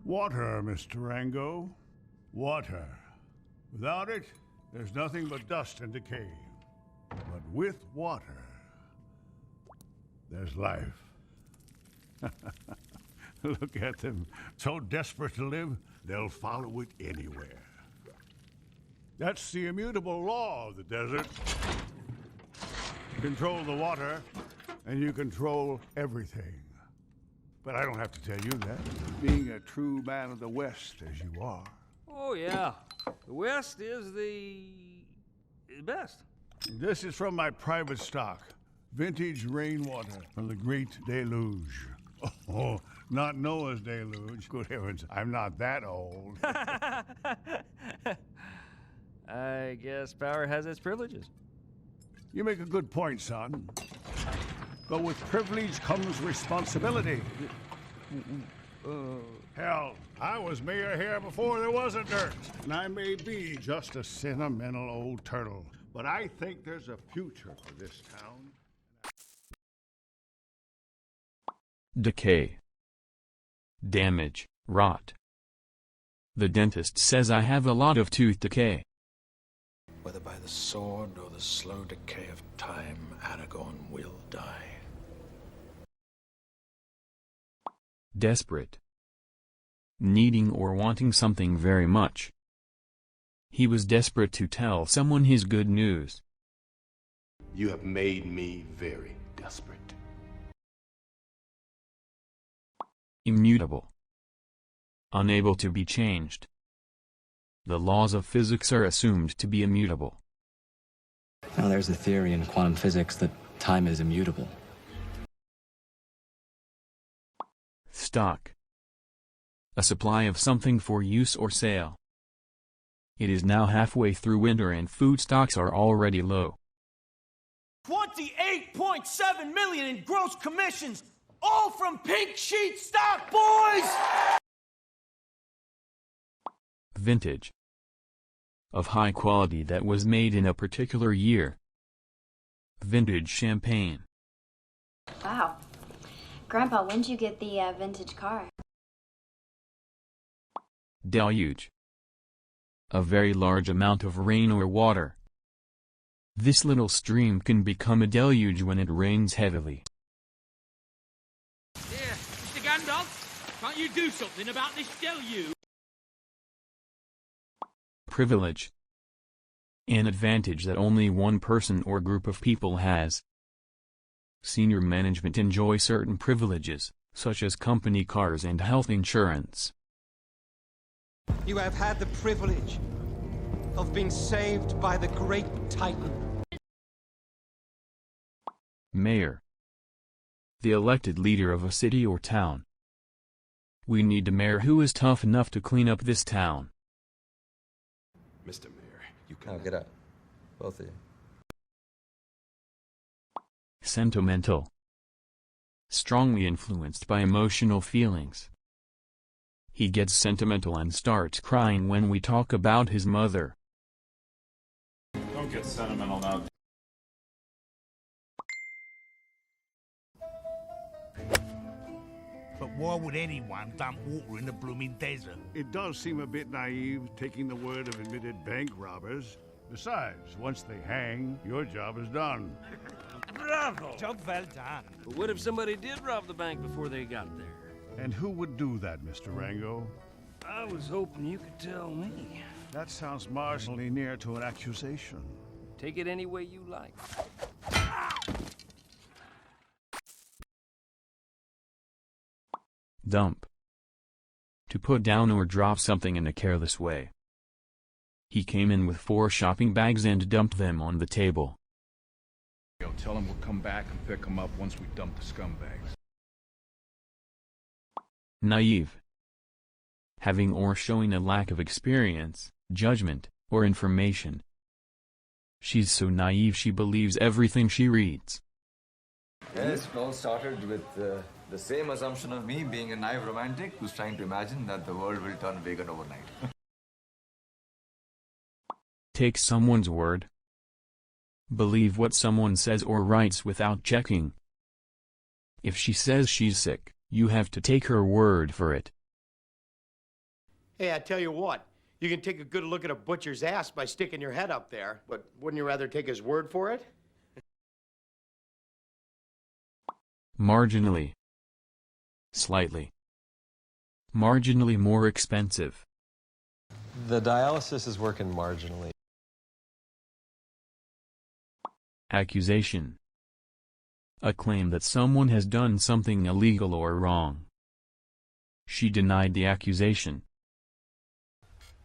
Water, Mr. Rango. Water. Without it, there's nothing but dust and decay. But with water, there's life. Look at them. So desperate to live, they'll follow it anywhere. That's the immutable law of the desert. Control the water, and you control everything. But I don't have to tell you that, being a true man of the West as you are. Oh, yeah. The West is the best. This is from my private stock. Vintage rainwater from the Great Deluge. Oh, not Noah's deluge. Good heavens, I'm not that old. I guess power has its privileges. You make a good point, son. But with privilege comes responsibility. Hell, I was mayor here before there was a dirt. And I may be just a sentimental old turtle, but I think there's a future for this town. Decay. Damage, rot. The dentist says I have a lot of tooth decay. Whether by the sword or the slow decay of time, Aragorn will die. Desperate. Needing or wanting something very much. He was desperate to tell someone his good news. You have made me very desperate. Immutable. Unable to be changed. The laws of physics are assumed to be immutable. Now there's a theory in quantum physics that time is immutable. Stock. A supply of something for use or sale. It is now halfway through winter and food stocks are already low. 28.7 million in gross commissions, all from Pink Sheet stock, boys! Vintage. Of high quality that was made in a particular year. Vintage champagne. Wow. Grandpa, when did you get the vintage car? Deluge. A very large amount of rain or water. This little stream can become a deluge when it rains heavily. Here, Mr. Gandalf, can't you do something about this deluge? Privilege. An advantage that only one person or group of people has. Senior management enjoy certain privileges, such as company cars and health insurance. You have had the privilege of being saved by the great Titan. Mayor. The elected leader of a city or town. We need a mayor who is tough enough to clean up this town. Mr. Mayor, you can... Oh, get up. Both of you. Sentimental. Strongly influenced by emotional feelings. He gets sentimental and starts crying when we talk about his mother. Don't get sentimental now. But why would anyone dump water in the blooming desert? It does seem a bit naive, taking the word of admitted bank robbers. Besides, once they hang, your job is done. Bravo! Job well done. But what if somebody did rob the bank before they got there? And who would do that, Mr. Rango? I was hoping you could tell me. That sounds marginally near to an accusation. Take it any way you like. Dump. To put down or drop something in a careless way. He came in with 4 shopping bags and dumped them on the table. Tell him we'll come back and pick him up once we dump the scumbags. Naive. Having or showing a lack of experience, judgment, or information. She's so naive she believes everything she reads. Yes, it all started with the same assumption of me being a naive romantic who's trying to imagine that the world will turn vegan overnight. Take someone's word. Believe what someone says or writes without checking. If she says she's sick, you have to take her word for it. Hey, I tell you what, you can take a good look at a butcher's ass by sticking your head up there, but wouldn't you rather take his word for it? Marginally. Slightly. Marginally more expensive. The dialysis is working marginally. Accusation. A claim that someone has done something illegal or wrong. She denied the accusation.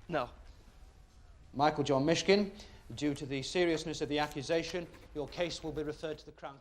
No. Michael John Mishkin, due to the seriousness of the accusation, your case will be referred to the Crown.